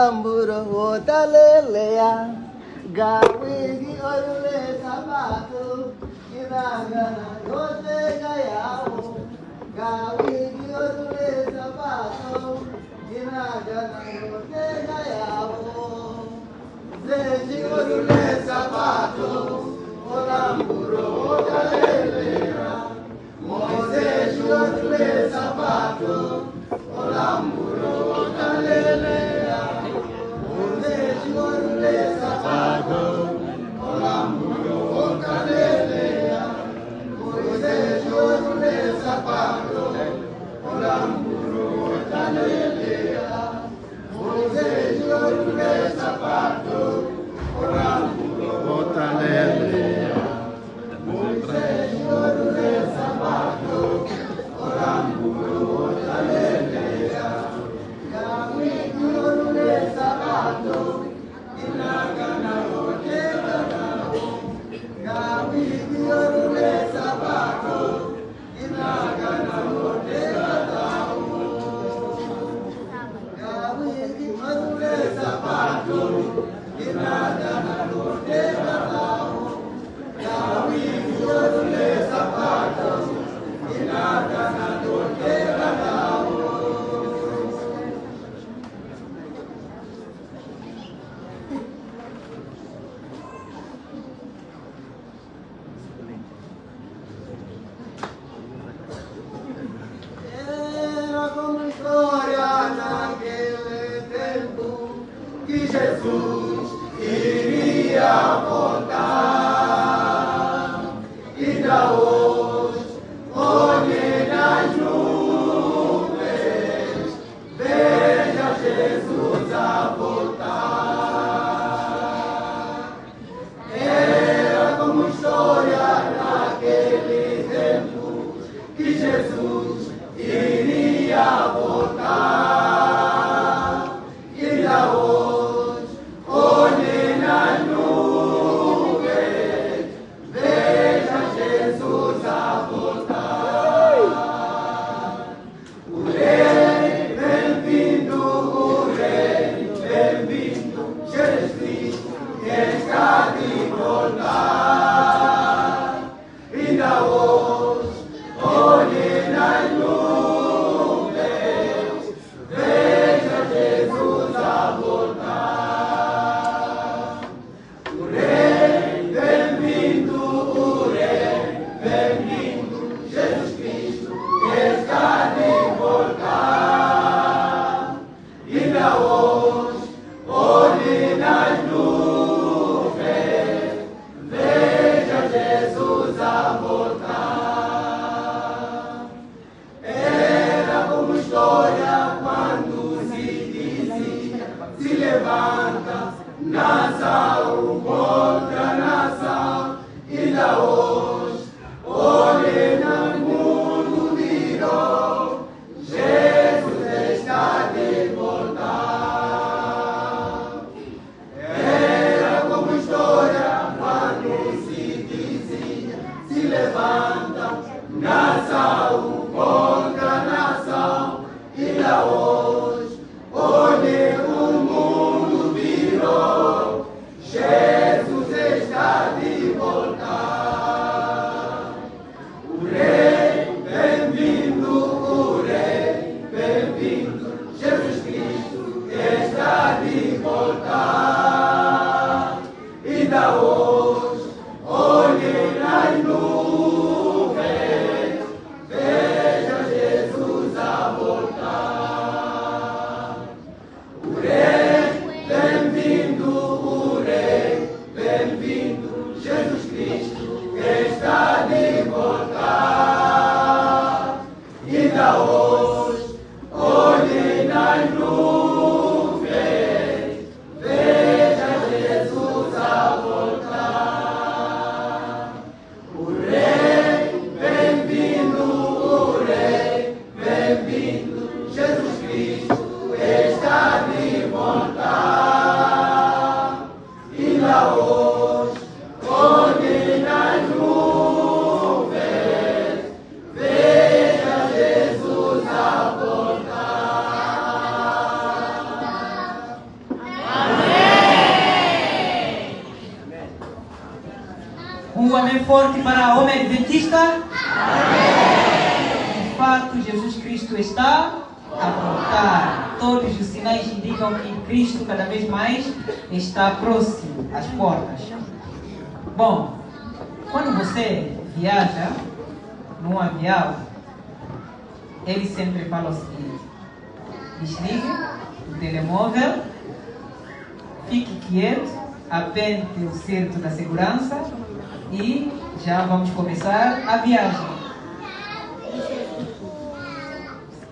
Tamburo otalelea, gawigi orule sabato, inagana yote gayao. Gawigi orule sabato, inagana yote gayao. Zeji orule sabato, olamburo otalelea. Mozeji orule sabato, olamburo otalelea. Jesus iria voltar, ainda hoje olhe nas nuvens, veja Jesus a voltar. Era como história naquele tempo que Jesus iria voltar, ainda hoje nação contra nação, ainda hoje olhe no mundo virou, Jesus está de voltar. Era como história quando se dizia, se levanta nação contra nação, ainda hoje olhe o mundo virou, Jesus está de voltar. O Rei, bem-vindo, o Rei, bem-vindo, Jesus Cristo está de voltar. Ainda hoje, olhe nas nuvens, veja Jesus a voltar. O Rei, bem-vindo, o Rei, bem-vindo, Jesus Cristo está de voltar. Ainda hoje, olhe nas nuvens, Amém forte para homem adventista. Amém. De fato, Jesus Cristo está a voltar. Todos os sinais indicam que Cristo cada vez mais está próximo às portas. Bom, quando você viaja num avião, ele sempre fala o seguinte: desligue o telemóvel, fique quieto, aperte o cinto da segurança e já vamos começar a viagem.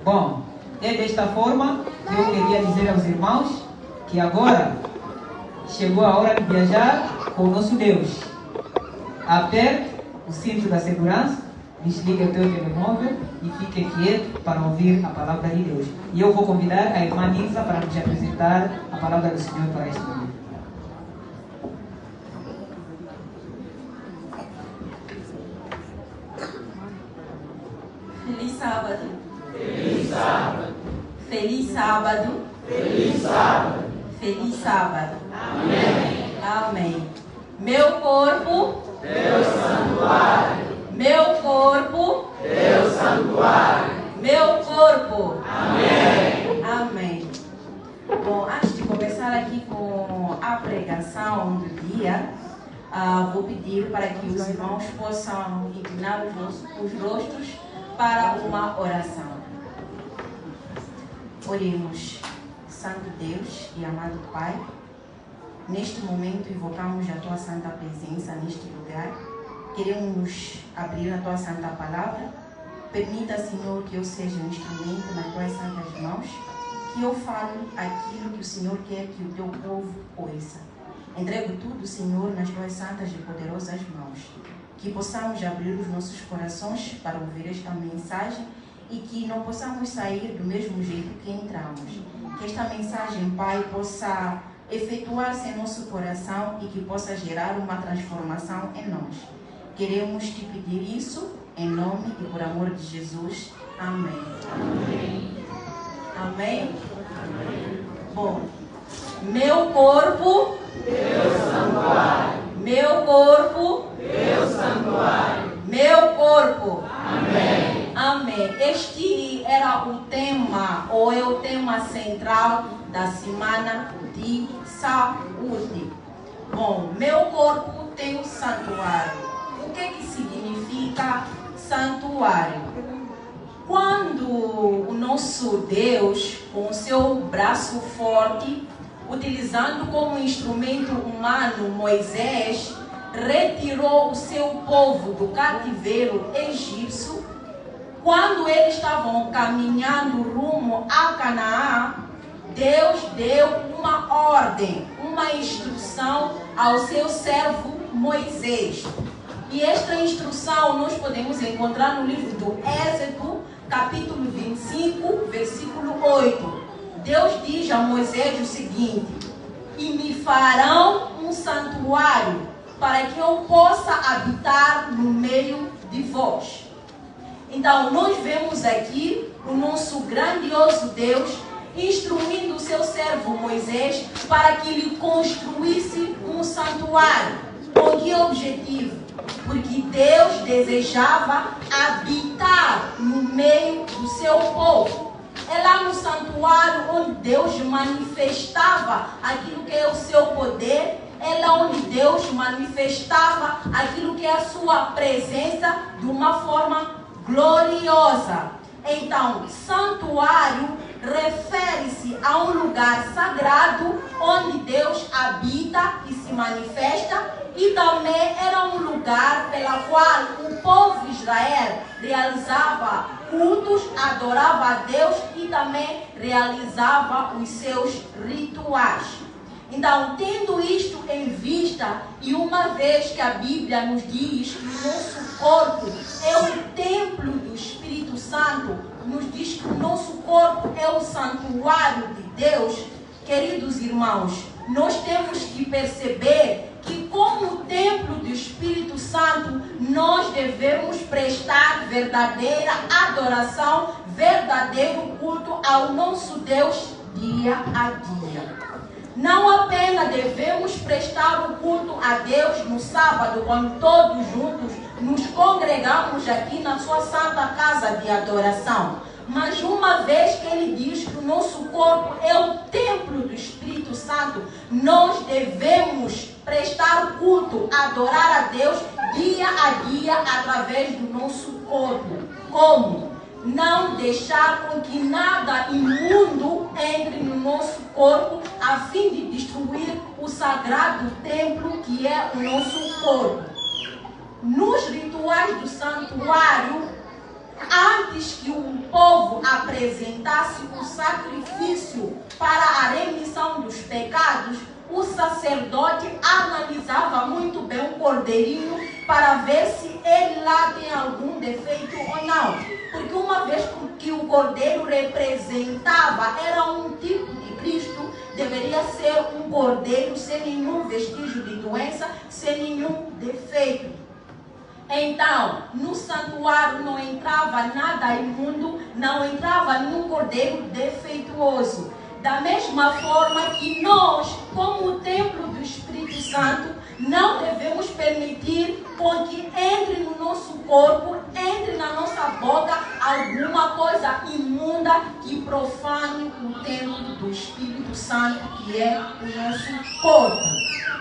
Bom, é desta forma que eu queria dizer aos irmãos que agora chegou a hora de viajar com o nosso Deus. Aperte o cinto da segurança, desligue o teu telemóvel e fique quieto para ouvir a palavra de Deus. E eu vou convidar a irmã Nilza para nos apresentar a palavra do Senhor para este dia. Feliz sábado. Feliz sábado. Feliz sábado. Feliz sábado. Feliz sábado. Amém. Amém. Meu corpo, Teu santuário. meu corpo, Teu santuário. meu corpo. Amém. Amém. Bom, antes de começar aqui com a pregação do dia, vou pedir para que os irmãos possam inclinar os rostos para uma oração. Oremos. Santo Deus e amado Pai, neste momento invocamos a Tua Santa Presença neste lugar. Queremos abrir a Tua Santa Palavra. Permita, Senhor, que eu seja um instrumento nas Tuas Santas Mãos, que eu fale aquilo que o Senhor quer que o Teu povo ouça. Entrego tudo, Senhor, nas Tuas santas e poderosas mãos. Que possamos abrir os nossos corações para ouvir esta mensagem e que não possamos sair do mesmo jeito que entramos. Que esta mensagem, Pai, possa efetuar-se em nosso coração e que possa gerar uma transformação em nós. Queremos te pedir isso em nome e por amor de Jesus. Amém. Amém. Amém. Amém. Bom, meu corpo, Teu santuário. meu corpo, Teu santuário. meu corpo. Amém. Amém. Este era o tema, ou é o tema central da semana de saúde. Bom, meu corpo tem um santuário. O que significa santuário? Quando o nosso Deus, com o seu braço forte, utilizando como instrumento humano Moisés, retirou o seu povo do cativeiro egípcio, quando eles estavam caminhando rumo a Canaã, Deus deu uma ordem, uma instrução ao seu servo Moisés. E esta instrução nós podemos encontrar no livro do Êxodo, capítulo 25, versículo 8. Deus diz a Moisés o seguinte: e me farão um santuário para que eu possa habitar no meio de vós. Então, nós vemos aqui o nosso grandioso Deus instruindo o seu servo Moisés para que ele construísse um santuário. Com que objetivo? Porque Deus desejava habitar no meio do seu povo. É lá no santuário onde Deus manifestava aquilo que é o seu poder. É lá onde Deus manifestava aquilo que é a sua presença de uma forma gloriosa. Então, santuário refere-se a um lugar sagrado onde Deus habita e se manifesta, e também era um lugar pela qual o povo de Israel realizava cultos, adorava a Deus e também realizava os seus rituais. Então, tendo isto em vista, e uma vez que a Bíblia nos diz que o nosso corpo é o templo do Espírito Santo, nos diz que o nosso corpo é o santuário de Deus, queridos irmãos, nós temos que perceber que como templo do Espírito Santo, nós devemos prestar verdadeira adoração, verdadeiro culto ao nosso Deus dia a dia. Não apenas devemos prestar o culto a Deus no sábado, quando todos juntos nos congregamos aqui na sua santa casa de adoração. Mas uma vez que ele diz que o nosso corpo é o templo do Espírito Santo, nós devemos prestar culto, adorar a Deus dia a dia através do nosso corpo. Como? Não deixar com que nada imundo entre no nosso corpo a fim de destruir o sagrado templo que é o nosso corpo. Nos rituais do santuário, antes que o povo apresentasse o sacrifício para a remissão dos pecados, o sacerdote analisava muito bem o cordeirinho para ver se ele lá tem algum defeito ou não. Porque uma vez que o cordeiro representava, era um tipo de Cristo, deveria ser um cordeiro sem nenhum vestígio de doença, sem nenhum defeito. Então, no santuário não entrava nada imundo, não entrava nenhum cordeiro defeituoso. Da mesma forma que nós, como o templo do Espírito Santo, não devemos permitir com que entre no nosso corpo, entre na nossa boca alguma coisa imunda que profane o templo do Espírito Santo, que é o nosso corpo.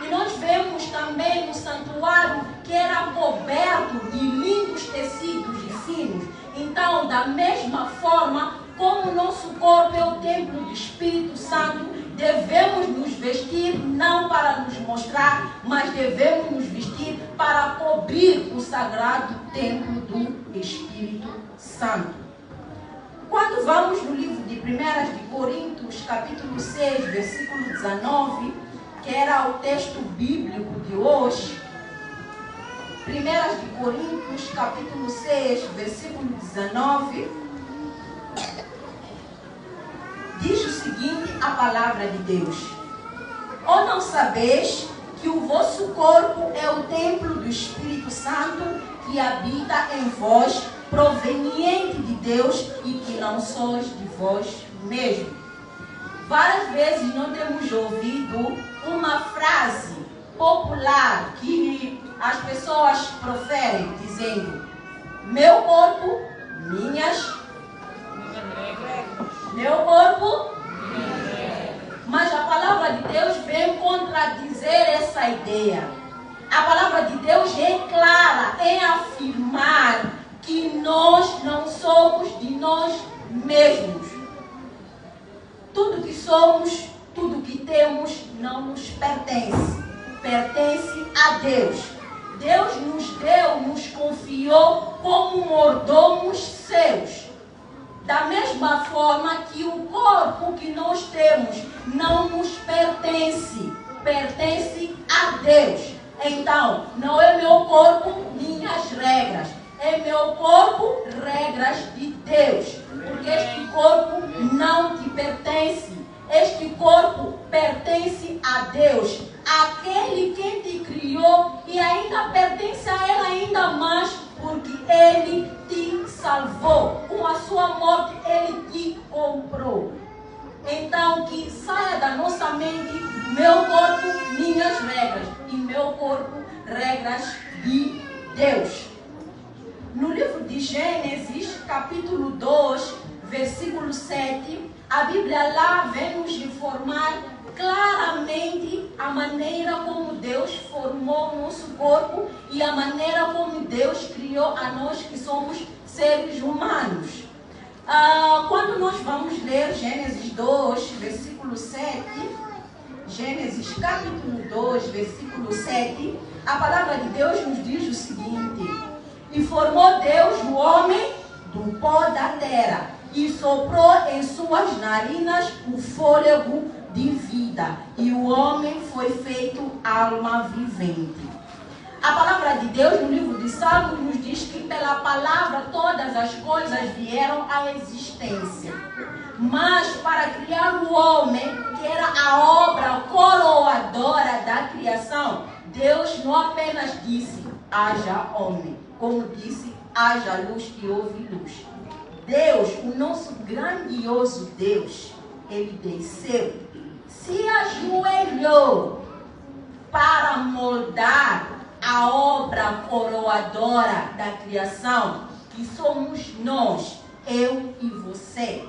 E nós vemos também no santuário que era coberto de lindos tecidos e finos. Então, da mesma forma, como o nosso corpo é o templo do Espírito Santo, devemos nos vestir não para nos mostrar, mas devemos nos vestir para cobrir o sagrado templo do Espírito Santo. Quando vamos no livro de 1 de Coríntios, capítulo 6, versículo 19, que era o texto bíblico de hoje, 1 de Coríntios, capítulo 6, versículo 19, diz o seguinte, a palavra de Deus: ou não sabeis que o vosso corpo é o templo do Espírito Santo que habita em vós, proveniente de Deus, e que não sois de vós mesmos? Várias vezes nós temos ouvido uma frase popular que as pessoas proferem, dizendo: meu corpo, meu corpo. Mas a palavra de Deus vem contradizer essa ideia. A palavra de Deus é clara em afirmar que nós não somos de nós mesmos. Tudo que somos, tudo que temos não nos pertence. Pertence a Deus. Deus nos deu, nos confiou como mordomos seus. Da mesma forma que o corpo que nós temos não nos pertence, pertence a Deus. Então, não é meu corpo, minhas regras. É meu corpo, regras de Deus. Porque este corpo não te pertence. Este corpo pertence a Deus. Aquele que te criou e ainda pertence a Ele ainda mais, porque Ele te salvou. Com a sua morte, Ele te comprou. Então, que saia da nossa mente, meu corpo, minhas regras. E meu corpo, regras de Deus. No livro de Gênesis, capítulo 2, versículo 7, a Bíblia lá vem nos informar claramente a maneira como Deus formou o nosso corpo e a maneira como Deus criou a nós que somos seres humanos. Quando nós vamos ler Gênesis 2, versículo 7, Gênesis capítulo 2, versículo 7, a palavra de Deus nos diz o seguinte: e formou Deus o homem do pó da terra e soprou em suas narinas o fôlego de vida, e o homem foi feito alma vivente. A palavra de Deus no livro de Salmos nos diz que pela palavra todas as coisas vieram à existência. Mas para criar o homem, que era a obra coroadora da criação, Deus não apenas disse, haja homem, como disse, haja luz e houve luz. Deus, o nosso grandioso Deus, Ele desceu, se ajoelhou a obra coroadora da criação, que somos nós, eu e você.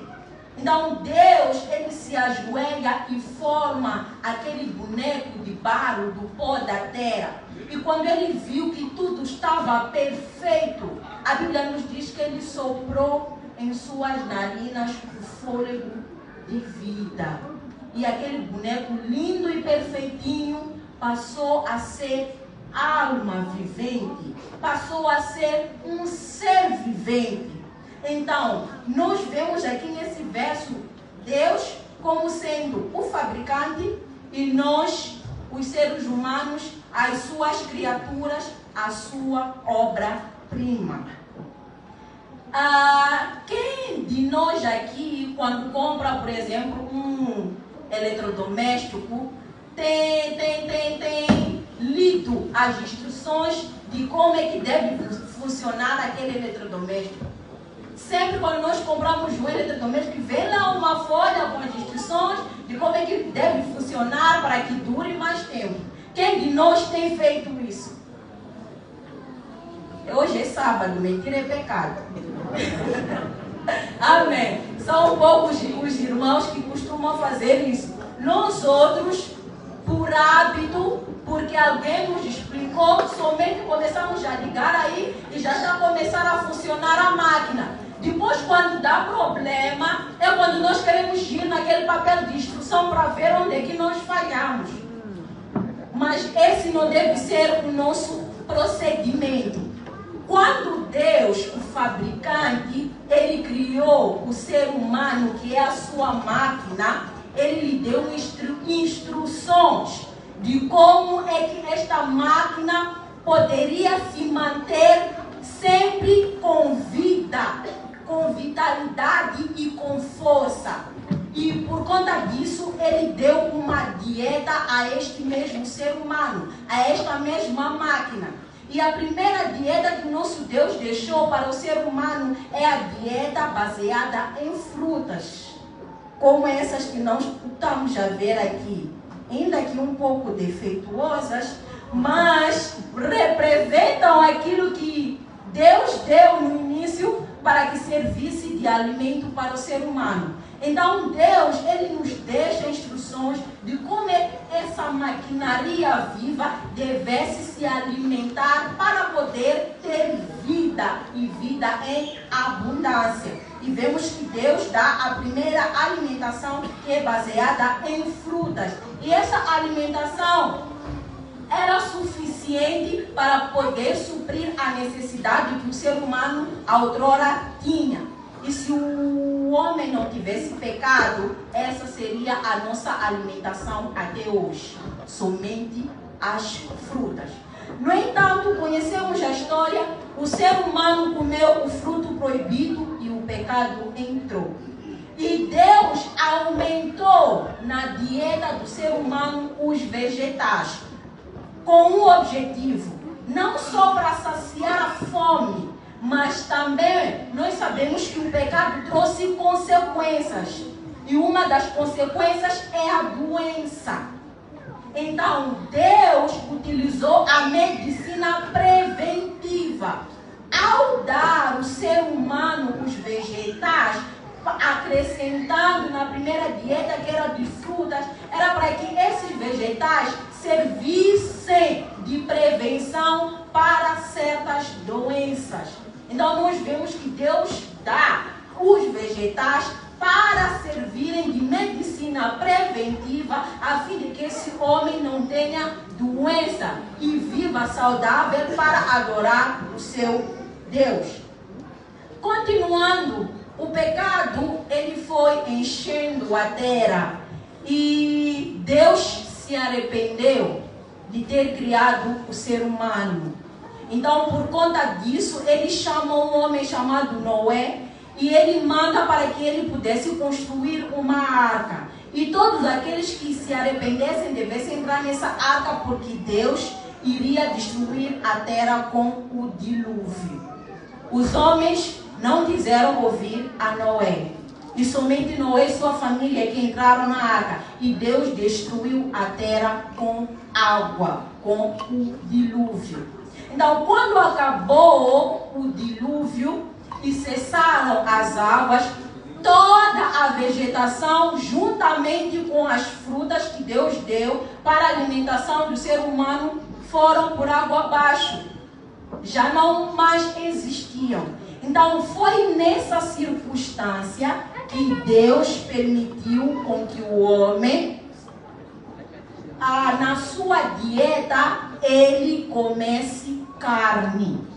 Então Deus, ele se ajoelha e forma aquele boneco de barro do pó da terra. E quando ele viu que tudo estava perfeito, a Bíblia nos diz que ele soprou em suas narinas o fôlego de vida. E aquele boneco lindo e perfeitinho passou a ser alma vivente, passou a ser um ser vivente. Então, nós vemos aqui nesse verso Deus como sendo o fabricante e nós, os seres humanos, as suas criaturas, a sua obra-prima. Quem de nós aqui, quando compra, por exemplo, um eletrodoméstico, tem lido as instruções de como é que deve funcionar aquele eletrodoméstico? Sempre quando nós compramos um eletrodoméstico, vem lá uma folha com as instruções de como é que deve funcionar para que dure mais tempo. Quem de nós tem feito isso? Hoje é sábado, mentira é pecado. Amém. São poucos os irmãos que costumam fazer isso. Nós outros, por hábito, porque alguém nos explicou, somente começamos a ligar aí e já está começando a funcionar a máquina. Depois, quando dá problema, é quando nós queremos ir naquele papel de instrução para ver onde é que nós falhamos. Mas esse não deve ser o nosso procedimento. Quando Deus, o fabricante, ele criou o ser humano, que é a sua máquina, ele lhe deu instruções de como é que esta máquina poderia se manter sempre com vida, com vitalidade e com força. E por conta disso, ele deu uma dieta a este mesmo ser humano, a esta mesma máquina. E a primeira dieta que nosso Deus deixou para o ser humano é a dieta baseada em frutas, como essas que nós estamos a ver aqui. Ainda que um pouco defeituosas, mas representam aquilo que Deus deu no início para que servisse de alimento para o ser humano. Então Deus, ele nos deixa instruções de como essa maquinaria viva devesse se alimentar para poder ter vida e vida em abundância. E vemos que Deus dá a primeira alimentação, que é baseada em frutas. E essa alimentação era suficiente para poder suprir a necessidade que o ser humano outrora tinha. E se o homem não tivesse pecado, essa seria a nossa alimentação até hoje. Somente as frutas. No entanto, conhecemos a história, o ser humano comeu o fruto proibido e o pecado entrou. E Deus aumentou na dieta do ser humano os vegetais, com um objetivo, não só para saciar a fome, mas também nós sabemos que o pecado trouxe consequências. E uma das consequências é a doença. Então, Deus utilizou a medicina preventiva. Ao dar ao ser humano os vegetais, acrescentando na primeira dieta, que era de frutas, era para que esses vegetais servissem de prevenção para certas doenças. Então nós vemos que Deus dá os vegetais para servirem de medicina preventiva, a fim de que esse homem não tenha doença e viva saudável para adorar o seu Deus. Continuando, o pecado, ele foi enchendo a terra e Deus se arrependeu de ter criado o ser humano. Então, por conta disso, ele chamou um homem chamado Noé e ele manda para que ele pudesse construir uma arca. E todos aqueles que se arrependessem devessem entrar nessa arca, porque Deus iria destruir a terra com o dilúvio. Os homens não quiseram ouvir a Noé. E somente Noé e sua família que entraram na arca. E Deus destruiu a terra com água, com o dilúvio. Então, quando acabou o dilúvio e cessaram as águas, toda a vegetação, juntamente com as frutas que Deus deu para a alimentação do ser humano, foram por água abaixo. Já não mais existiam. Então, foi nessa circunstância que Deus permitiu com que o homem, na sua dieta, ele comesse carne.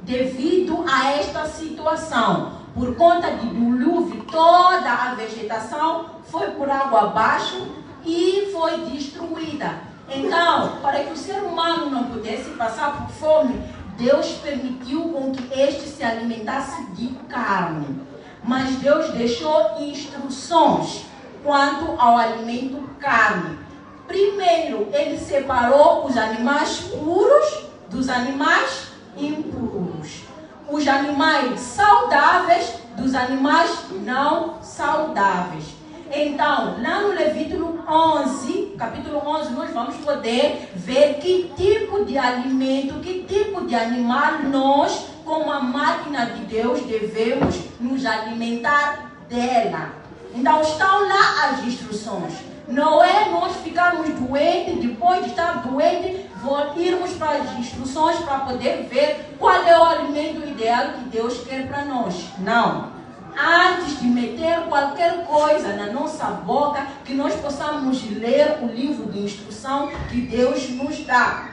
Devido a esta situação, por conta de dilúvio, toda a vegetação foi por água abaixo e foi destruída. Então, para que o ser humano não pudesse passar por fome, Deus permitiu com que este se alimentasse de carne. Mas Deus deixou instruções quanto ao alimento carne. Primeiro, ele separou os animais puros dos animais impuros. Os animais saudáveis dos animais não saudáveis. Então, lá no Levítico 11, capítulo 11, nós vamos poder ver que tipo de alimento, que tipo de animal nós, como a máquina de Deus, devemos nos alimentar dela. Então, estão lá as instruções. Não é nós ficarmos doentes, depois de estar doentes, irmos para as instruções para poder ver qual é o alimento ideal que Deus quer para nós. Não. Antes de meter qualquer coisa na nossa boca, que nós possamos ler o livro de instrução que Deus nos dá.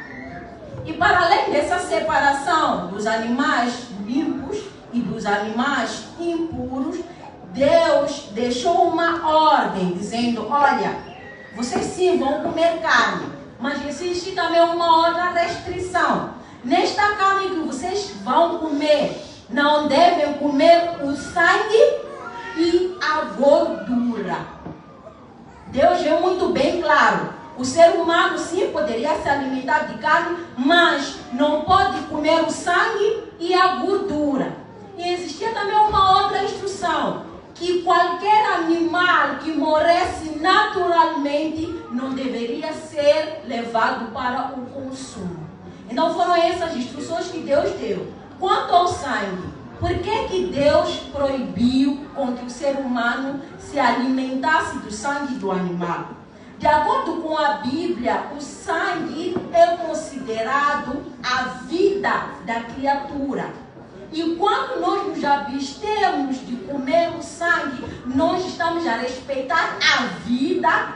E para além dessa separação dos animais limpos e dos animais impuros, Deus deixou uma ordem dizendo: olha, vocês sim vão comer carne, mas existe também uma outra restrição. Nesta carne que vocês vão comer, não devem comer o sangue e a gordura. Deus é muito bem claro. O ser humano sim poderia se alimentar de carne, mas não pode comer o sangue e a gordura. E existia também uma outra instrução, que qualquer animal que morresse naturalmente não deveria ser levado para o consumo. Então foram essas instruções que Deus deu. Quanto ao sangue, por que Deus proibiu com que o ser humano se alimentasse do sangue do animal? De acordo com a Bíblia, o sangue é considerado a vida da criatura. E quando nós nos abstemos de comer o sangue, nós estamos a respeitar a vida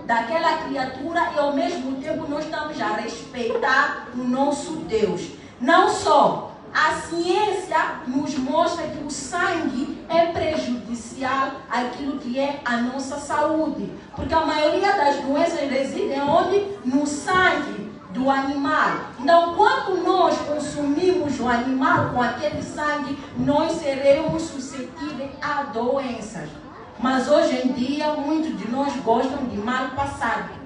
daquela criatura e ao mesmo tempo nós estamos a respeitar o nosso Deus. Não só, a ciência nos mostra que o sangue é prejudicial àquilo que é a nossa saúde. Porque a maioria das doenças residem onde? No sangue do animal. Então, quando nós consumimos o animal com aquele sangue, nós seremos suscetíveis a doenças. Mas hoje em dia, muitos de nós gostam de mal passado.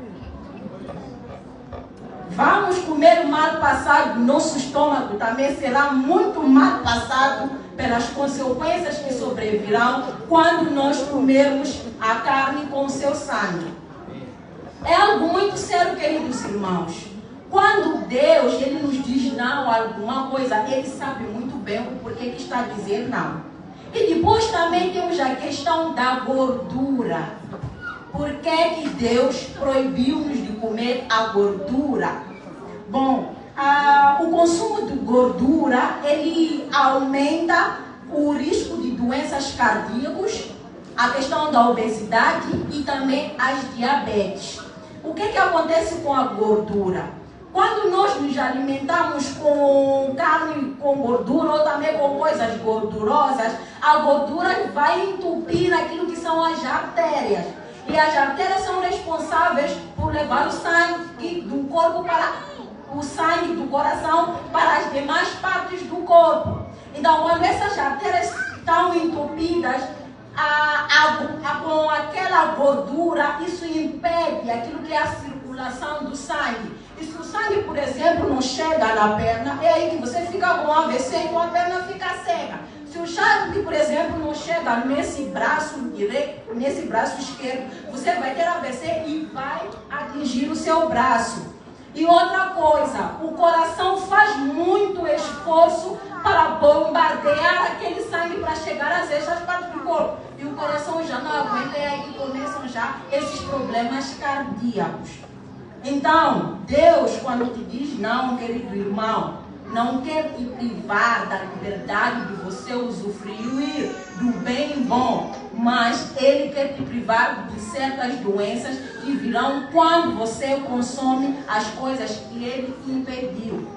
Vamos comer mal passado, nosso estômago também será muito mal passado pelas consequências que sobrevirão quando nós comermos a carne com o seu sangue. É algo muito sério, queridos irmãos. Quando Deus ele nos diz não a alguma coisa, Ele sabe muito bem o porquê que está a dizer não. E depois também temos a questão da gordura. Por que Deus proibiu-nos de comer a gordura? Bom, o consumo de gordura, ele aumenta o risco de doenças cardíacas, a questão da obesidade e também as diabetes. O que acontece com a gordura? Quando nós nos alimentamos com carne com gordura ou também com coisas gordurosas, a gordura vai entupir aquilo que são as artérias. E as artérias são responsáveis por levar o sangue do corpo para o sangue do coração para as demais partes do corpo. Então, quando essas artérias estão entupidas com aquela gordura, isso impede aquilo que é a circulação do sangue. E se o sangue, por exemplo, não chega na perna, é aí que você fica com AVC e tua perna fica seca. Se o sangue, por exemplo, não chega nesse braço direito, nesse braço esquerdo, você vai ter AVC e vai atingir o seu braço. E outra coisa, o coração faz muito esforço para bombardear aquele sangue para chegar às estas partes do corpo. E o coração já não aguenta, e aí que começam já esses problemas cardíacos. Então, Deus, quando te diz não, querido irmão, não quer te privar da liberdade de você usufruir do bem bom, mas Ele quer te privar de certas doenças que virão quando você consome as coisas que Ele impediu.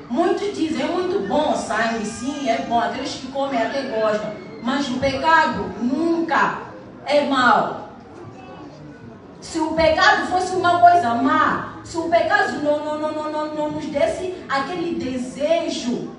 Muitos dizem, é muito bom sangue, sim, é bom, aqueles que comem até gostam, mas o pecado nunca é mau. Se o pecado fosse uma coisa má, se o pecado não nos desse aquele desejo,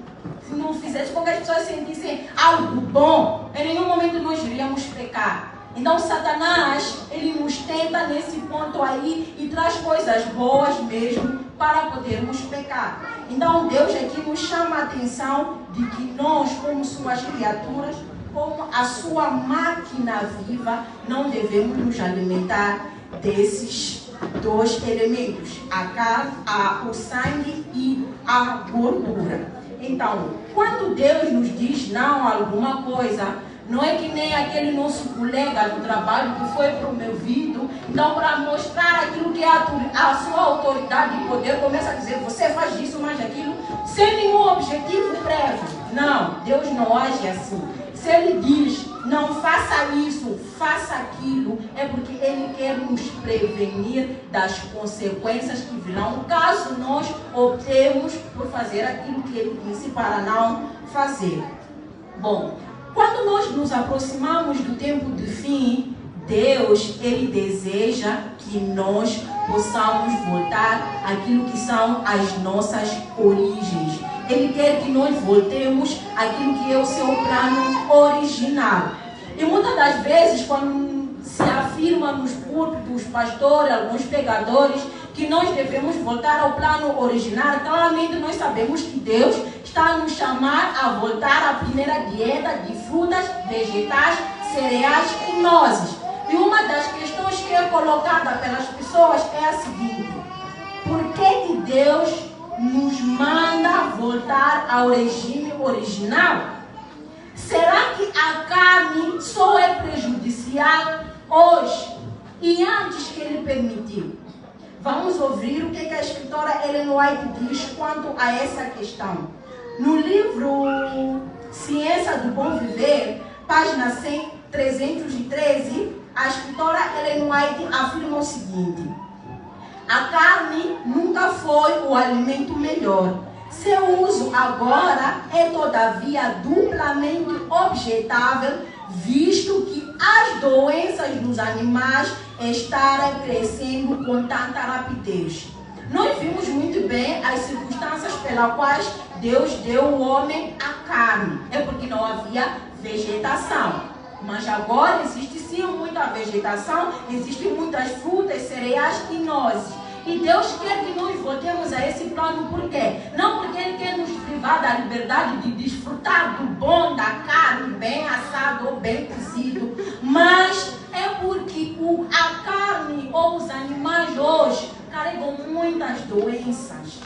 se não fizesse com que as pessoas sentissem algo bom, em nenhum momento nós iríamos pecar. Então Satanás, ele nos tenta nesse ponto aí e traz coisas boas mesmo para podermos pecar. Então Deus aqui nos chama a atenção de que nós, como suas criaturas, como a sua máquina viva, não devemos nos alimentar desses dois elementos, a carne, o sangue e a gordura. Então, quando Deus nos diz não a alguma coisa, não é que nem aquele nosso colega do trabalho que foi promovido, então para mostrar aquilo que é a sua autoridade e poder, começa a dizer, você faz isso, mas aquilo, sem nenhum objetivo prévio. Não, Deus não age assim. Se Ele diz, não faça isso, faça aquilo, é porque Ele quer nos prevenir das consequências que virão caso nós optemos por fazer aquilo que Ele disse para não fazer. Bom, quando nós nos aproximamos do tempo do fim, Deus, Ele deseja que nós possamos voltar àquilo que são as nossas origens. Ele quer que nós voltemos àquilo que é o seu plano original. E muitas das vezes, quando se afirma nos púlpitos, pastores, alguns pregadores, que nós devemos voltar ao plano original, claramente nós sabemos que Deus está a nos chamar a voltar à primeira dieta de frutas, vegetais, cereais e nozes. E uma das questões que é colocada pelas pessoas é a seguinte: por que Deus nos manda voltar ao regime original? Será que a carne só é prejudicial hoje e antes que Ele permitiu? Vamos ouvir o que a escritora Ellen White diz quanto a essa questão. No livro Ciência do Bom Viver, página 313, a escritora Ellen White afirma o seguinte: a carne nunca foi o alimento melhor. Seu uso agora é todavia duplamente objetável, visto que as doenças dos animais estão crescendo com tanta rapidez. Nós vimos muito bem as circunstâncias pelas quais Deus deu ao homem a carne. É porque não havia vegetação. Mas agora existe sim muita vegetação, existem muitas frutas, cereais e nozes. E Deus quer que nós voltemos a esse plano, por quê? Não porque Ele quer nos privar da liberdade de desfrutar do bom da carne, bem assado ou bem cozido, mas é porque a carne ou os animais hoje carregam muitas doenças.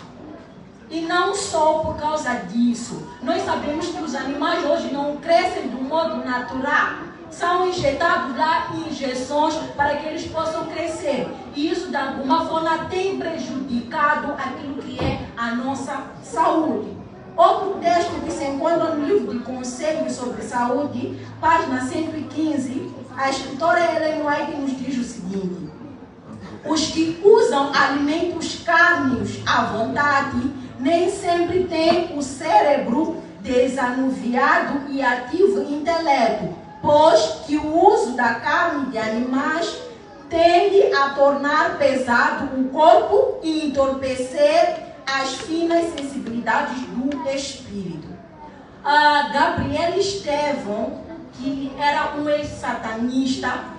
E não só por causa disso. Nós sabemos que os animais hoje não crescem do modo natural. São injetados lá injeções para que eles possam crescer. E isso, de alguma forma, tem prejudicado aquilo que é a nossa saúde. Outro texto que se encontra no livro de Conselhos sobre Saúde, página 115, a escritora Ellen White nos diz o seguinte: os que usam alimentos carnes à vontade nem sempre têm o cérebro desanuviado e ativo intelecto, pois que o uso da carne de animais tende a tornar pesado o corpo e entorpecer as finas sensibilidades do espírito. Gabriel Estevão, que era um ex-satanista,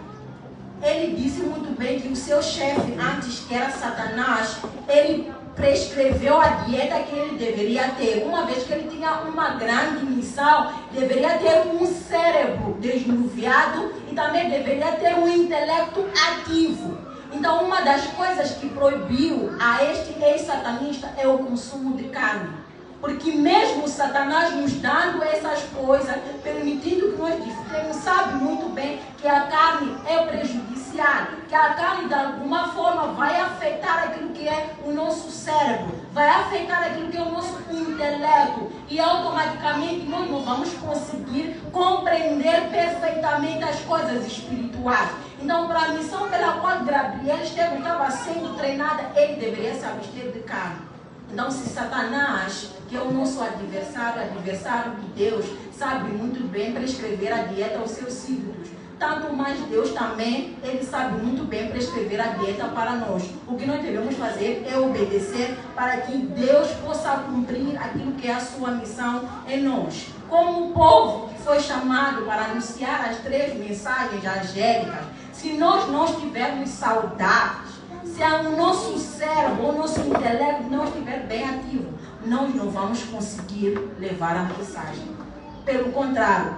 ele disse muito bem que o seu chefe, antes que era Satanás, ele prescreveu a dieta que ele deveria ter. Uma vez que ele tinha uma grande missão, deveria ter um cérebro desnuviado e também deveria ter um intelecto ativo. Então, uma das coisas que proibiu a este ex-satanista é o consumo de carne. Porque mesmo Satanás nos dando essas coisas, permitindo que nós disfrutemos, sabe muito bem que a carne é prejudicial, que a carne de alguma forma vai afetar aquilo que é o nosso cérebro, vai afetar aquilo que é o nosso intelecto, e automaticamente nós não vamos conseguir compreender perfeitamente as coisas espirituais. Então, para a missão pela qual Gabriel estava sendo treinada, ele deveria se abster de carne. Então, se Satanás, que é o nosso adversário de Deus, sabe muito bem prescrever a dieta aos seus ídolos, tanto mais Deus também, ele sabe muito bem prescrever a dieta para nós. O que nós devemos fazer é obedecer para que Deus possa cumprir aquilo que é a sua missão em nós. Como o povo que foi chamado para anunciar as 3 mensagens angélicas, se nós não estivermos saudáveis, se o nosso cérebro, o nosso intelecto não estiver bem ativo, nós não vamos conseguir levar a mensagem. Pelo contrário,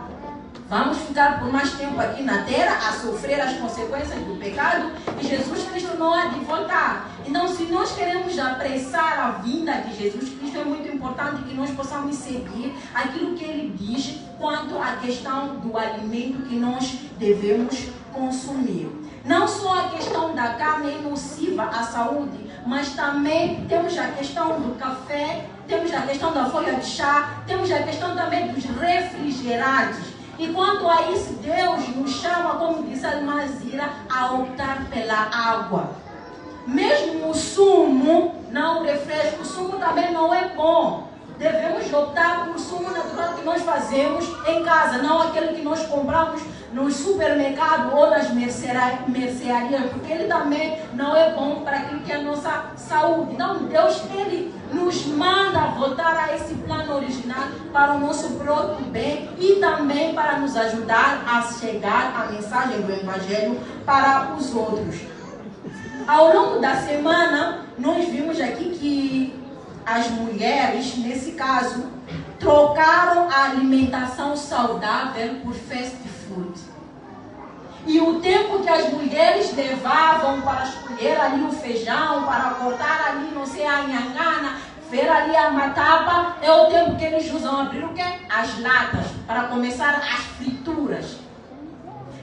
vamos ficar por mais tempo aqui na terra a sofrer as consequências do pecado e Jesus Cristo não há de voltar. Então, se nós queremos apressar a vinda de Jesus Cristo, é muito importante que nós possamos seguir aquilo que ele diz quanto à questão do alimento que nós devemos consumir. Não só a questão da carne é nociva à saúde, mas também temos a questão do café, temos a questão da folha de chá, temos a questão também dos refrigerantes. E quanto a isso, Deus nos chama, como disse a irmã Zira, a optar pela água. Mesmo o sumo, não o refresco, o sumo também não é bom. Devemos optar por sumo natural que nós fazemos em casa, não aquele que nós compramos no supermercado ou nas mercearias, porque ele também não é bom para aquilo que é a nossa saúde. Então, Deus, ele nos manda voltar a esse plano original para o nosso próprio bem e também para nos ajudar a chegar a mensagem do Evangelho para os outros. Ao longo da semana, nós vimos aqui que as mulheres, nesse caso, trocaram a alimentação saudável por fast food. E o tempo que as mulheres levavam para escolher ali o feijão, para cortar ali, não sei, a nhangana, ver ali a matapa, é o tempo que eles usam abrir o quê? As latas, para começar as frituras.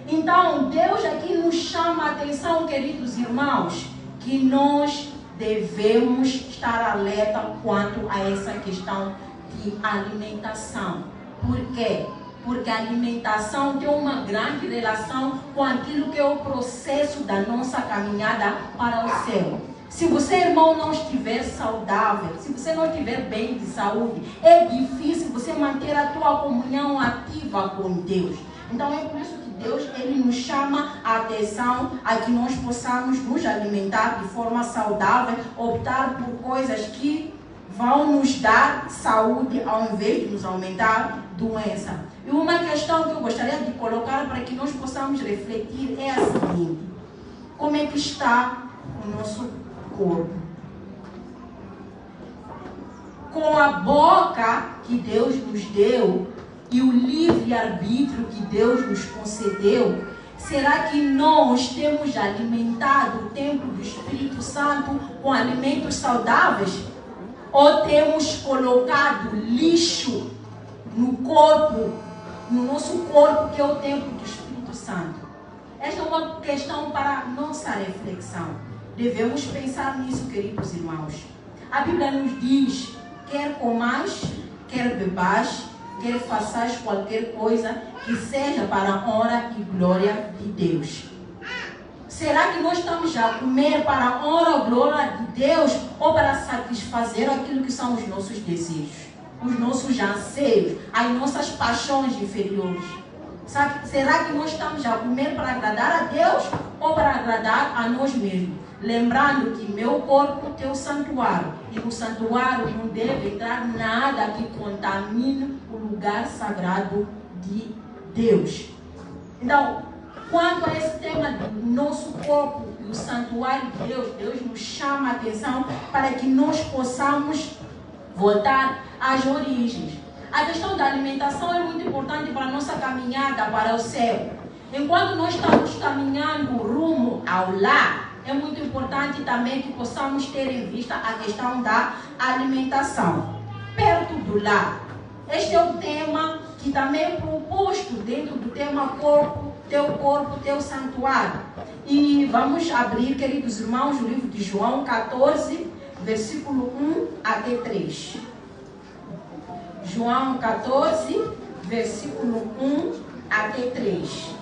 Então, Deus aqui nos chama a atenção, queridos irmãos, que nós devemos estar alerta quanto a essa questão de alimentação. Por quê? Porque a alimentação tem uma grande relação com aquilo que é o processo da nossa caminhada para o céu. Se você, irmão, não estiver saudável, se você não estiver bem de saúde, é difícil você manter a tua comunhão ativa com Deus. Então é por isso que Deus, ele nos chama a atenção a que nós possamos nos alimentar de forma saudável, optar por coisas que vão nos dar saúde ao invés de nos aumentar doença. E uma questão que eu gostaria de colocar para que nós possamos refletir é a seguinte: como é que está o nosso corpo? Com a boca que Deus nos deu e o livre-arbítrio que Deus nos concedeu, será que nós temos alimentado o templo do Espírito Santo com alimentos saudáveis? Ou temos colocado lixo no corpo, no nosso corpo, que é o templo do Espírito Santo? Esta é uma questão para nossa reflexão. Devemos pensar nisso, queridos irmãos. A Bíblia nos diz: quer comais, quer bebais, quer façais qualquer coisa que seja para a honra e glória de Deus. Será que nós estamos a comer para a honra e glória de Deus ou para satisfazer aquilo que são os nossos desejos, os nossos anseios, as nossas paixões inferiores? Sabe? Será que nós estamos a comer para agradar a Deus ou para agradar a nós mesmos? Lembrando que meu corpo tem o santuário, e no santuário não deve entrar nada que contamine o lugar sagrado de Deus. Então, quanto a esse tema do nosso corpo e o santuário de Deus, Deus nos chama a atenção para que nós possamos voltar às origens. A questão da alimentação é muito importante para a nossa caminhada para o céu. Enquanto nós estamos caminhando rumo ao lar, é muito importante também que possamos ter em vista a questão da alimentação. Perto do lar. Este é o tema que também é proposto dentro do tema corpo, teu santuário. E vamos abrir, queridos irmãos, o livro de João 14, versículo 1 até 3. João 14, versículo 1 até 3.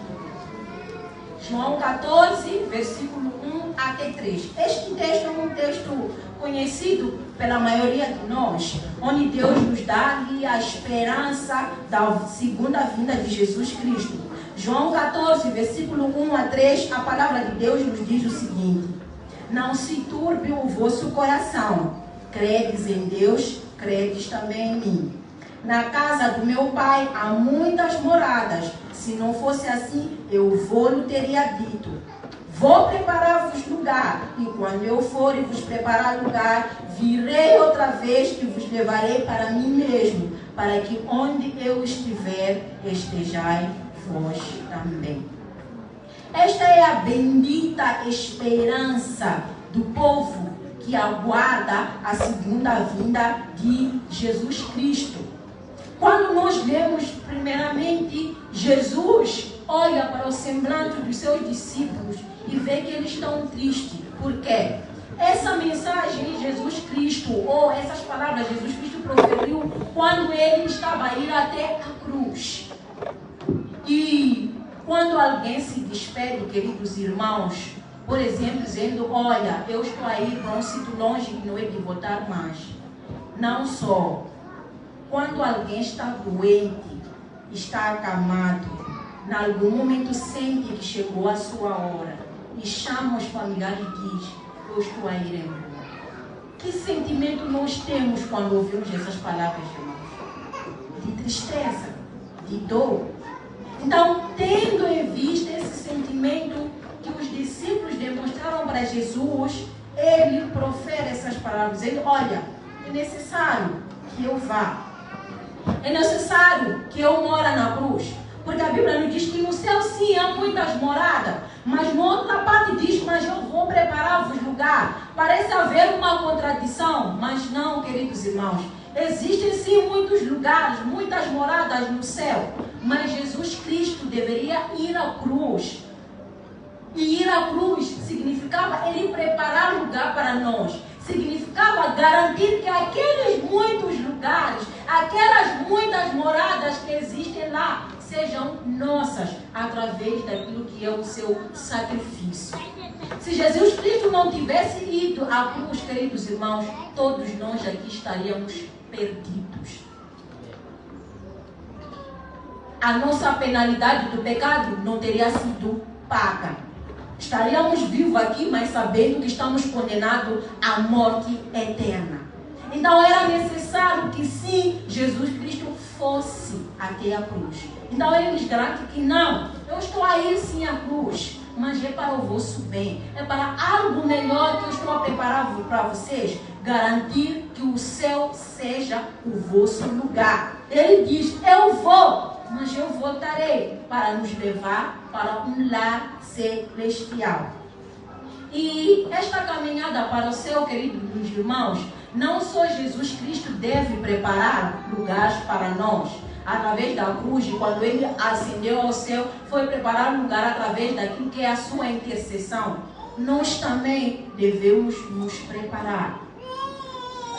João 14, versículo 1 até 3. Este texto é um texto conhecido pela maioria de nós, onde Deus nos dá ali a esperança da segunda vinda de Jesus Cristo. João 14, versículo 1 a 3, a palavra de Deus nos diz o seguinte: não se turbe o vosso coração, credes em Deus, credes também em mim. Na casa do meu pai há muitas moradas. Se não fosse assim, eu vou-lhe teria dito. Vou preparar-vos lugar, e quando eu for e vos preparar lugar, virei outra vez e vos levarei para mim mesmo, para que onde eu estiver, estejai vós também. Esta é a bendita esperança do povo que aguarda a segunda vinda de Jesus Cristo. Quando nós lemos primeiramente, Jesus olha para o semblante dos seus discípulos e vê que eles estão tristes. Por quê? Essa mensagem Jesus Cristo, ou essas palavras Jesus Cristo proferiu quando ele estava a ir até a cruz. E quando alguém se despede, queridos irmãos, por exemplo, dizendo: olha, eu estou a ir para um sítio longe que não é de voltar mais. Não só. Quando alguém está doente, está acamado, em algum momento sente que chegou a sua hora e chama os familiares e diz: eu estou a ir embora. Que sentimento nós temos quando ouvimos essas palavras, irmãos? De tristeza, de dor. Então, tendo em vista esse sentimento que os discípulos demonstraram para Jesus, ele profere essas palavras, dizendo: olha, é necessário que eu vá. É necessário que eu more na cruz. Porque a Bíblia nos diz que no céu sim há muitas moradas. Mas na outra parte diz: mas eu vou preparar-vos lugar. Parece haver uma contradição. Mas não, queridos irmãos. Existem sim muitos lugares, muitas moradas no céu. Mas Jesus Cristo deveria ir à cruz. E ir à cruz significava ele preparar lugar para nós. Significava garantir que aqueles muitos lugares, aquelas muitas moradas que existem lá, sejam nossas, através daquilo que é o seu sacrifício. Se Jesus Cristo não tivesse ido à cruz, queridos irmãos, todos nós aqui estaríamos perdidos. A nossa penalidade do pecado não teria sido paga. Estaríamos vivos aqui, mas sabendo que estamos condenados à morte eterna. Então era necessário que sim, Jesus Cristo fosse até a cruz. Então ele nos garante que não, eu estou a ir sim à cruz, mas é para o vosso bem. É para algo melhor que eu estou a preparar para vocês. Garantir que o céu seja o vosso lugar. Ele diz: eu vou, mas eu voltarei para nos levar para um lar celestial. E esta caminhada para o céu, queridos irmãos, não só Jesus Cristo deve preparar lugares para nós, através da cruz, e quando ele ascendeu ao céu, foi preparar lugar através daquilo que é a sua intercessão. Nós também devemos nos preparar.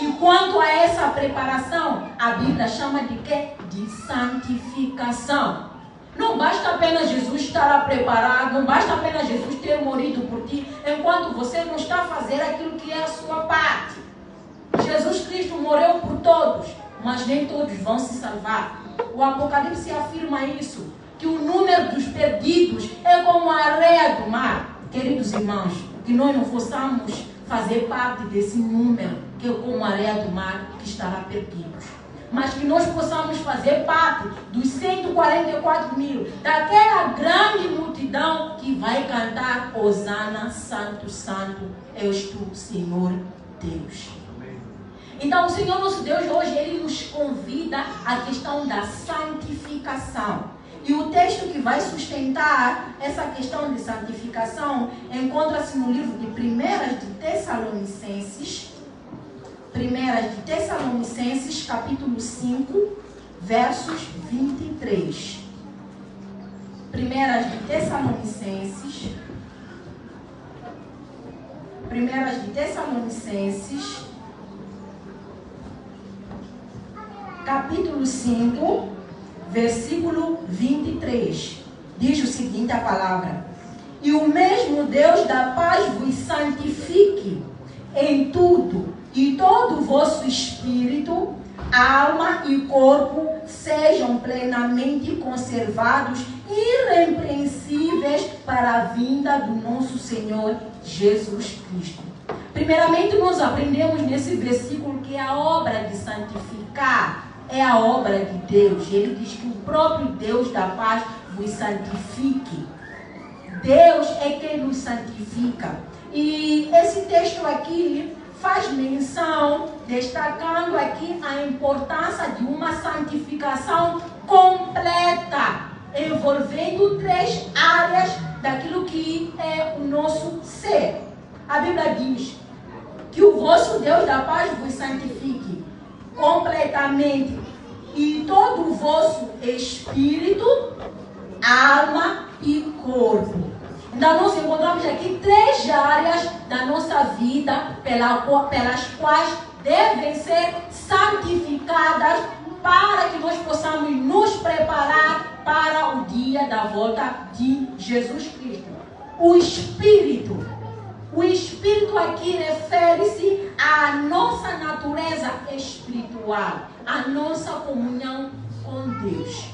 E quanto a essa preparação, a Bíblia chama de quê? De santificação. Não basta apenas Jesus estar preparado, não basta apenas Jesus ter morrido por ti, enquanto você não está a fazer aquilo que é a sua parte. Jesus Cristo morreu por todos, mas nem todos vão se salvar. O Apocalipse afirma isso, que o número dos perdidos é como a areia do mar. Queridos irmãos, que nós não possamos fazer parte desse número, que é como a areia do mar, que estará perdidos. Mas que nós possamos fazer parte dos 144 mil, daquela grande multidão que vai cantar: Hosana, Santo, Santo, és tu, Senhor Deus. Então o Senhor nosso Deus hoje, ele nos convida à questão da santificação. E o texto que vai sustentar essa questão de santificação encontra-se no livro de 1 de Tessalonicenses. 1 de Tessalonicenses, capítulo 5, versos 23. 1 de Tessalonicenses, capítulo 5, versículo 23. Diz o seguinte a palavra: E o mesmo Deus da paz vos santifique em tudo, e todo o vosso espírito, alma e corpo sejam plenamente conservados, irrepreensíveis para a vinda do nosso Senhor Jesus Cristo. Primeiramente, nós aprendemos nesse versículo que a obra de santificar é a obra de Deus. Ele diz que o próprio Deus da paz vos santifique. Deus é quem nos santifica. E esse texto aqui faz menção, destacando aqui a importância de uma santificação completa, envolvendo 3 áreas daquilo que é o nosso ser. A Bíblia diz que o vosso Deus da paz vos santifique completamente, e todo o vosso espírito, alma e corpo. Então nós encontramos aqui 3 áreas da nossa vida pelas quais devem ser santificadas para que nós possamos nos preparar para o dia da volta de Jesus Cristo. O Espírito aqui refere-se à nossa natureza espiritual, à nossa comunhão com Deus.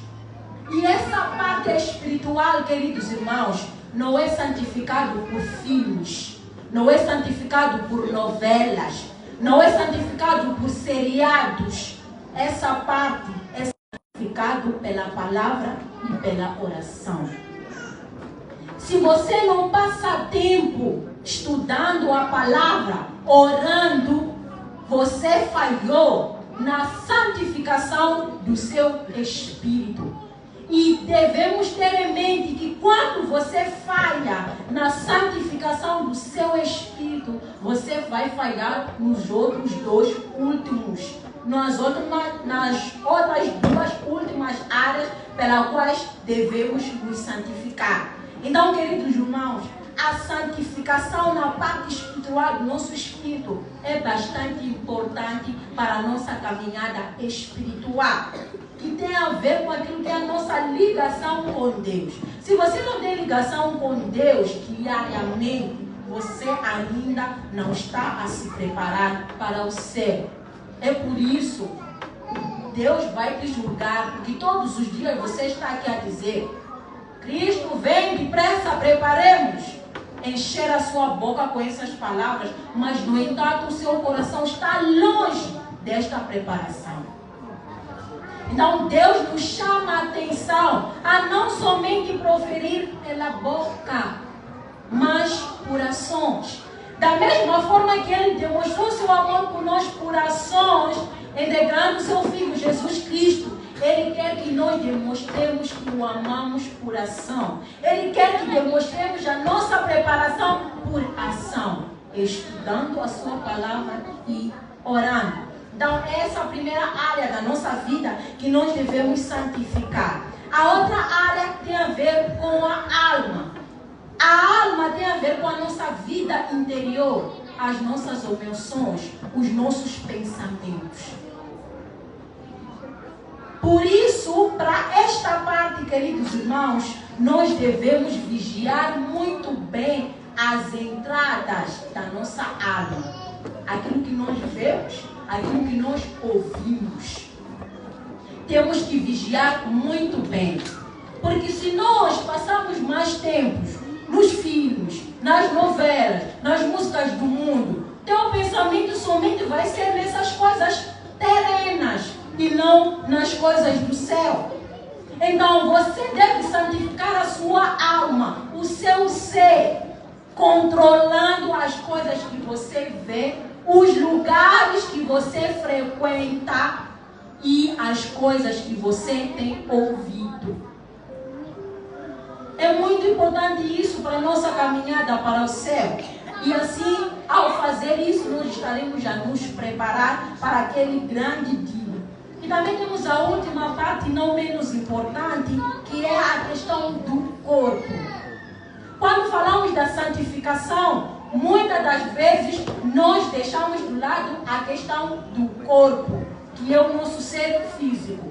E essa parte espiritual, queridos irmãos, não é santificado por filmes, não é santificado por novelas, não é santificado por seriados. Essa parte é santificado pela palavra e pela oração. Se você não passa tempo estudando a palavra, orando, você falhou na santificação do seu espírito. E devemos ter em mente que quando você falha na santificação do seu espírito, você vai falhar nos outros 2 últimos, nas outras 2 últimas áreas pelas quais devemos nos santificar. Então, queridos irmãos, a santificação na parte espiritual do nosso espírito é bastante importante para a nossa caminhada espiritual, que tem a ver com aquilo que é a nossa ligação com Deus. Se você não tem ligação com Deus diariamente, você ainda não está a se preparar para o céu. É por isso Deus vai te julgar, porque todos os dias você está aqui a dizer: Cristo vem depressa, preparemos. Encher a sua boca com essas palavras, mas no entanto o seu coração está longe desta preparação. Então Deus nos chama a atenção a não somente proferir pela boca, mas por ações. Da mesma forma que Ele demonstrou seu amor por nós por ações, entregando seu Filho Jesus Cristo, Ele quer que nós demonstremos que o amamos por ação. Ele quer que demonstremos a nossa preparação por ação, estudando a sua palavra e orando. Então, essa é a primeira área da nossa vida que nós devemos santificar. A outra área tem a ver com a alma. A alma tem a ver com a nossa vida interior, as nossas emoções, os nossos pensamentos. Por isso, para esta parte, queridos irmãos, nós devemos vigiar muito bem as entradas da nossa alma. Aquilo que nós vemos, aquilo que nós ouvimos. Temos que vigiar muito bem. Porque se nós passarmos mais tempos nos filmes, nas novelas, nas músicas do mundo, teu pensamento somente vai ser nessas coisas terrenas e não nas coisas do céu. Então você deve santificar a sua alma, o seu ser, controlando as coisas que você vê, os lugares que você frequenta e as coisas que você tem ouvido. É muito importante isso para a nossa caminhada para o céu. E assim, ao fazer isso, nós estaremos a nos preparar para aquele grande dia. E também temos a última parte, não menos importante, que é a questão do corpo. Quando falamos da santificação, muitas das vezes nós deixamos de lado a questão do corpo, que é o nosso ser físico.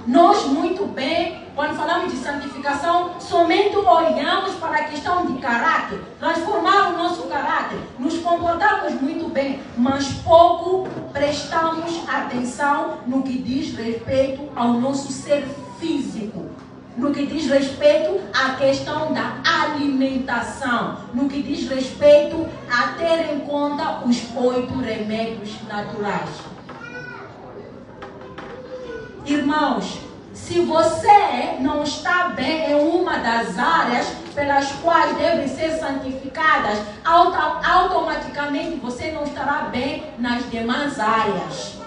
Nós, muito bem, quando falamos de santificação, somente olhamos para a questão de caráter, transformar o nosso caráter, nos comportarmos muito bem, mas pouco prestamos atenção no que diz respeito ao nosso ser físico, no que diz respeito à questão da alimentação, no que diz respeito a ter em conta os 8 remédios naturais. Irmãos, se você não está bem em uma das áreas pelas quais devem ser santificadas, automaticamente você não estará bem nas demais áreas.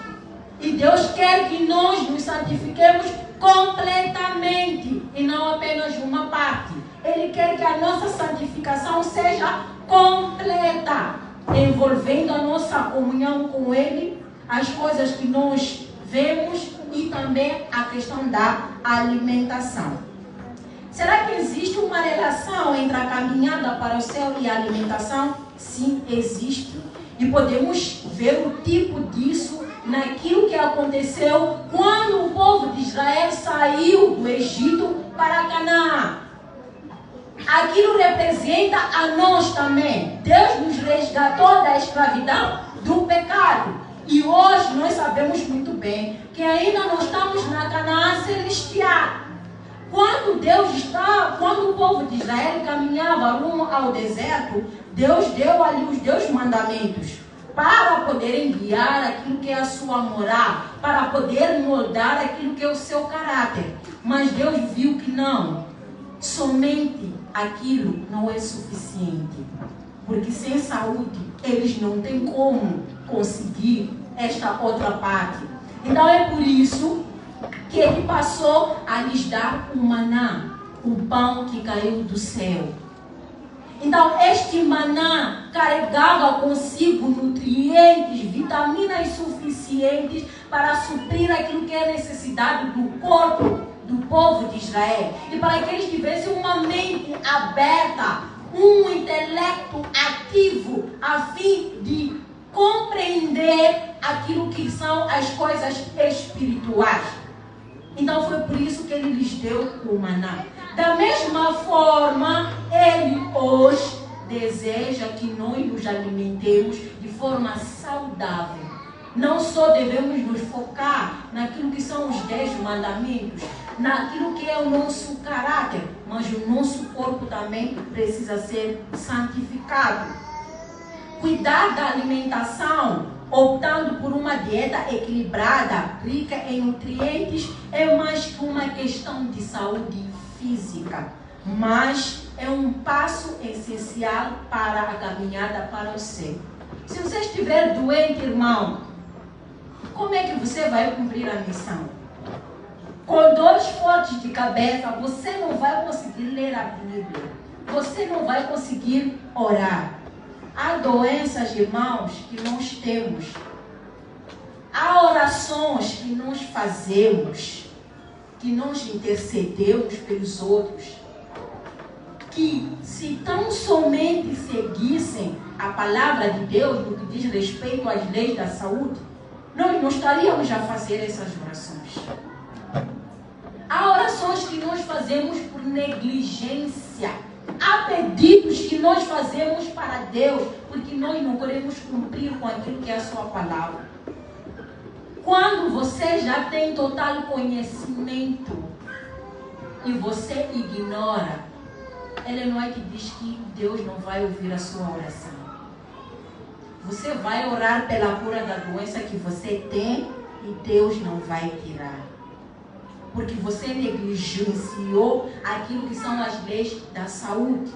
E Deus quer que nós nos santifiquemos completamente e não apenas uma parte. Ele quer que a nossa santificação seja completa, envolvendo a nossa comunhão com Ele, as coisas que nós vemos e também a questão da alimentação. Será que existe uma relação entre a caminhada para o céu e a alimentação? Sim, existe. E podemos ver o tipo disso naquilo que aconteceu quando o povo de Israel saiu do Egito para Canaã. Aquilo representa a nós também. Deus nos resgatou da escravidão, do pecado. E hoje nós sabemos muito bem que ainda não estamos na Canaã celestial. Quando o povo de Israel caminhava rumo ao deserto, Deus deu ali os 10 mandamentos para poderem guiar aquilo que é a sua moral, para poder moldar aquilo que é o seu caráter. Mas Deus viu que não, somente aquilo não é suficiente, porque sem saúde eles não têm como conseguir esta outra parte. Então é por isso que Ele passou a lhes dar o maná, o pão que caiu do céu. Então este maná carregava consigo nutrientes, vitaminas suficientes para suprir aquilo que é a necessidade do corpo do povo de Israel. E para que eles tivessem uma mente aberta, um intelecto ativo, a fim de compreender aquilo que são as coisas espirituais. Então foi por isso que Ele lhes deu o maná. Da mesma forma, Ele hoje deseja que nós nos alimentemos de forma saudável. Não só devemos nos focar naquilo que são os 10 mandamentos, naquilo que é o nosso caráter, mas o nosso corpo também precisa ser santificado. Cuidar da alimentação, optando por uma dieta equilibrada, rica em nutrientes, é mais que uma questão de saúde física, mas é um passo essencial para a caminhada para o céu. Se você estiver doente, irmão, como é que você vai cumprir a missão? Com dores fortes de cabeça, você não vai conseguir ler a Bíblia, você não vai conseguir orar. Há doenças, irmãos, que nós temos. Há orações que nós fazemos, que nós intercedemos pelos outros, que se tão somente seguissem a palavra de Deus no que diz respeito às leis da saúde, nós não estaríamos a fazer essas orações. Há orações que nós fazemos por negligência. Há pedidos que nós fazemos para Deus porque nós não queremos cumprir com aquilo que é a sua palavra. Quando você já tem total conhecimento e você ignora, Ele não é que diz que Deus não vai ouvir a sua oração. Você vai orar pela cura da doença que você tem e Deus não vai tirar. Porque você negligenciou aquilo que são as leis da saúde.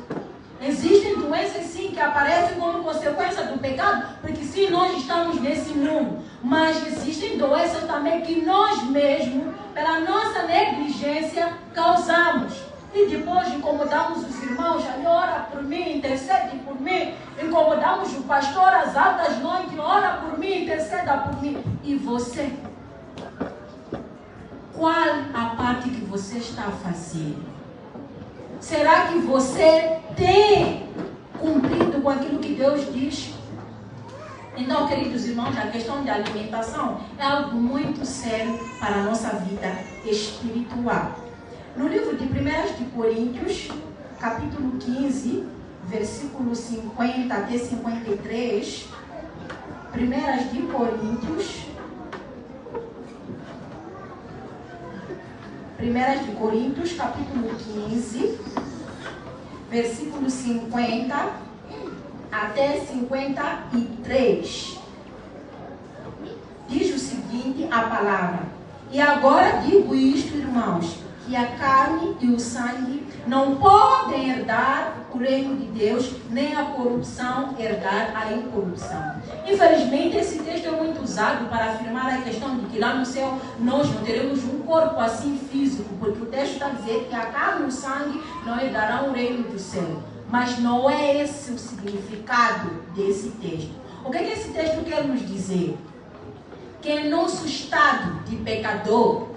Existem doenças sim que aparecem como consequência do pecado, porque sim, nós estamos nesse mundo. Mas existem doenças também que nós mesmos, pela nossa negligência, causamos. E depois incomodamos os irmãos, ali ora por mim, intercede por mim. Incomodamos o pastor às altas noites, ora por mim, interceda por mim. E você? Qual a parte que você está fazendo? Será que você tem cumprido com aquilo que Deus diz? Então, queridos irmãos, a questão de alimentação é algo muito sério para a nossa vida espiritual. No livro de 1 de Coríntios, capítulo 15, versículo 50 até 53, 1 de Coríntios, capítulo 15, versículo 50 até 53. Diz o seguinte a palavra: e agora digo isto, irmãos, que a carne e o sangue não podem herdar o reino de Deus, nem a corrupção herdar a incorrupção. Infelizmente, esse texto é muito usado para afirmar a questão de que lá no céu nós não teremos um corpo assim físico, porque o texto está dizendo que a carne e o sangue não herdarão o reino do céu. Mas não é esse o significado desse texto. O que esse texto quer nos dizer? Que em nosso estado de pecador,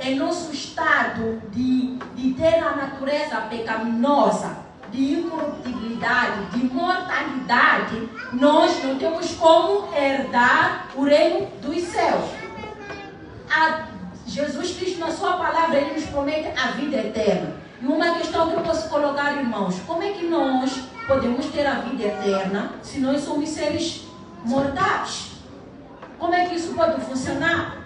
em nosso estado de ter a natureza pecaminosa, de incorruptibilidade, de mortalidade, nós não temos como herdar o reino dos céus. Jesus Cristo, na sua palavra, ele nos promete a vida eterna. E uma questão que eu posso colocar, irmãos: como é que nós podemos ter a vida eterna se nós somos seres mortais? Como é que isso pode funcionar?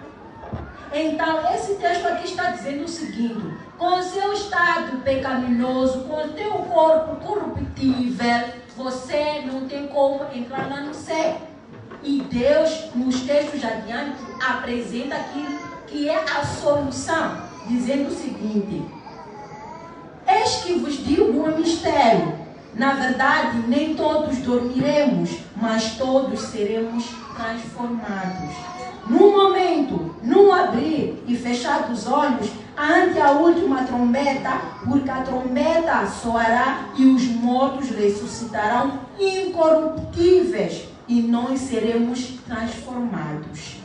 Então, esse texto aqui está dizendo o seguinte: com o seu estado pecaminoso, com o teu corpo corruptível, você não tem como entrar lá no céu. E Deus, nos textos adiante, apresenta aquilo que é a solução, dizendo o seguinte: eis que vos digo um mistério. Na verdade, nem todos dormiremos, mas todos seremos transformados. Num momento, num abrir e fechar dos olhos, ante a última trombeta, porque a trombeta soará e os mortos ressuscitarão incorruptíveis e nós seremos transformados.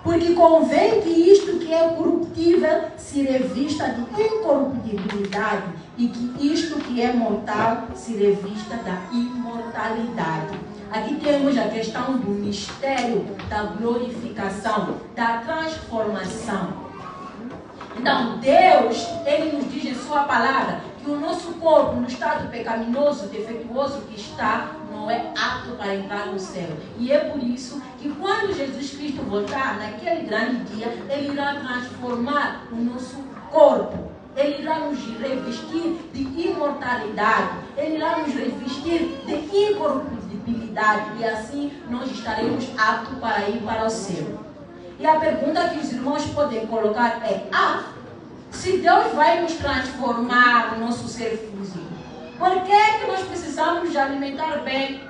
Porque convém que isto que é corruptível se revista de incorruptibilidade e que isto que é mortal se revista da imortalidade. Aqui temos a questão do mistério da glorificação, da transformação. Então, Deus, ele nos diz em sua palavra que o nosso corpo, no estado pecaminoso, defeituoso que está, não é apto para entrar no céu. E é por isso que quando Jesus Cristo voltar, naquele grande dia, ele irá transformar o nosso corpo. Ele irá nos revestir de imortalidade. Ele irá nos revestir de incorruptibilidade. E assim nós estaremos aptos para ir para o céu. E a pergunta que os irmãos podem colocar é: se Deus vai nos transformar no nosso ser físico, por que nós precisamos de alimentar bem?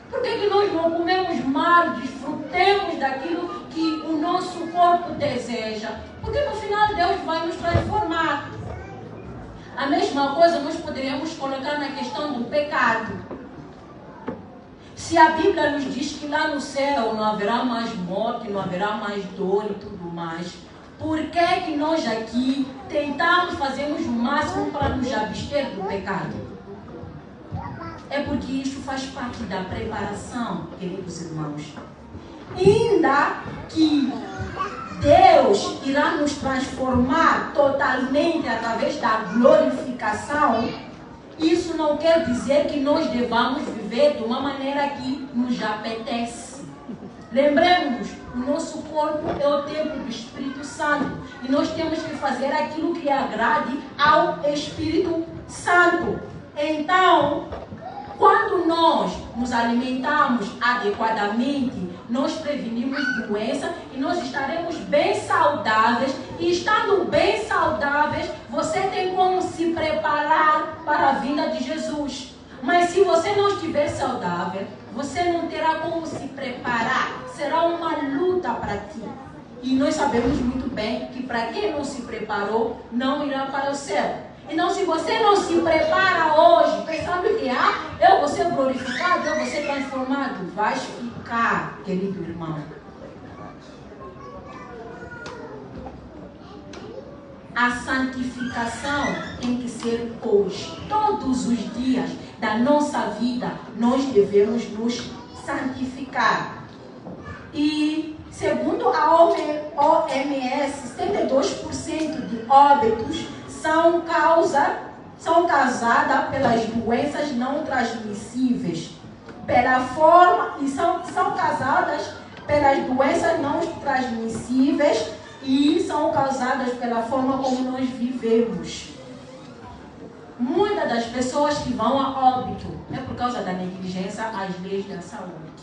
Por que nós não comemos mal, desfrutemos daquilo que o nosso corpo deseja? Porque no final Deus vai nos transformar. A mesma coisa nós poderíamos colocar na questão do pecado. Se a Bíblia nos diz que lá no céu não haverá mais morte, não haverá mais dor e tudo mais, por que nós aqui tentamos, fazemos o máximo para nos abster do pecado? É porque isso faz parte da preparação, queridos irmãos. Ainda que Deus irá nos transformar totalmente através da glorificação, isso não quer dizer que nós devamos viver de uma maneira que nos apetece. Lembremos, o nosso corpo é o templo do Espírito Santo e nós temos que fazer aquilo que agrade ao Espírito Santo. Então, quando nós nos alimentamos adequadamente, nós prevenimos doença e nós estaremos bem saudáveis. E estando bem saudáveis, você tem como se preparar para a vinda de Jesus. Mas se você não estiver saudável, você não terá como se preparar. Será uma luta para ti. E nós sabemos muito bem que para quem não se preparou, não irá para o céu. Então, se você não se prepara hoje, pensando que eu vou ser glorificado, eu vou ser transformado, vais ficar, querido irmão. A santificação tem que ser hoje. Todos os dias da nossa vida, nós devemos nos santificar. E, segundo a OMS, 72% de óbitos são causadas pelas doenças não transmissíveis. São causadas pelas doenças não transmissíveis e são causadas pela forma como nós vivemos. Muitas das pessoas que vão a óbito é por causa da negligência às leis da saúde.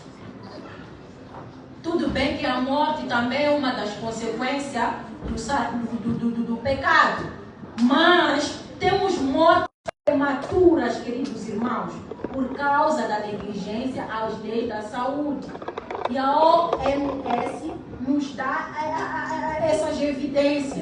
Tudo bem que a morte também é uma das consequências do pecado, mas temos mortes prematuras, queridos irmãos, por causa da negligência às leis da saúde. E a OMS nos dá essas evidências.